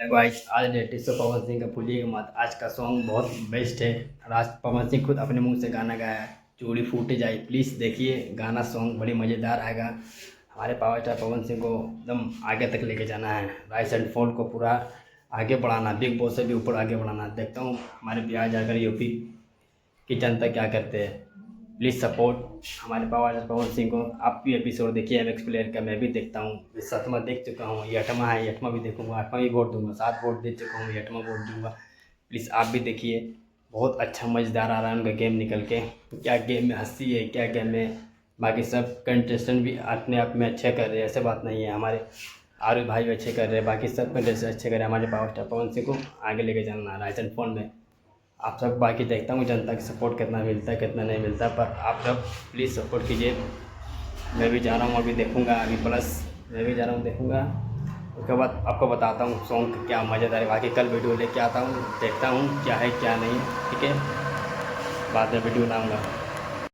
Guys, आज latest Pawan Singh का भूलिएगा मत। आज का सॉन्ग बहुत बेस्ट है और आज पवन सिंह खुद अपने मुंह से गाना गाया है, चूड़ी फूटे जाए। प्लीज़ देखिए गाना, सॉन्ग बड़ी मज़ेदार आएगा। हमारे पावर स्टार पवन सिंह को एकदम आगे तक लेके जाना है, राइस एंड फॉल को पूरा आगे बढ़ाना, बिग बॉस से भी ऊपर आगे बढ़ाना। देखता हूँ हमारे बिहार झारखंड यूपी की जनता क्या करते हैं। प्लीज़ सपोर्ट हमारे पावर स्टार पवन सिंह को। आप भी एपिसोड देखिए एमएक्स प्लेयर का, मैं भी देखता हूँ। ये 7वां देख चुका हूँ, ये 8वां है, ये 8वां भी देखूँगा, 8वां भी वोट दूंगा। 7 वोट दे चुका हूँ, ये 8वां वोट दूंगा। प्लीज़ आप भी देखिए, बहुत अच्छा मज़ेदार आ रहा है उनका गेम निकल के। क्या गेम में हंसी है, क्या गेम में बाकी सब कंटेस्टेंट भी अपने आप में अच्छे कर रहे हैं, ऐसे बात नहीं है। हमारे आरू भाई भी अच्छे कर रहे हैं, बाकी सब कंटेस्टेंट अच्छे कर रहे हैं। हमारे पावर स्टार पवन सिंह को आगे लेके जाना है राइस एंड फॉल में। आप सब बाकी देखता हूँ जनता की सपोर्ट कितना मिलता है कितना नहीं मिलता, पर आप सब प्लीज़ सपोर्ट कीजिए। मैं भी जा रहा हूँ, अभी देखूँगा, अभी प्लस मैं भी जा रहा हूँ देखूँगा। उसके बाद आपको बताता हूँ सॉन्ग क्या मज़ेदार है। बाकी कल वीडियो लेके आता हूँ, देखता हूँ क्या है क्या नहीं, ठीक है। बाद में वीडियो बनाऊँगा।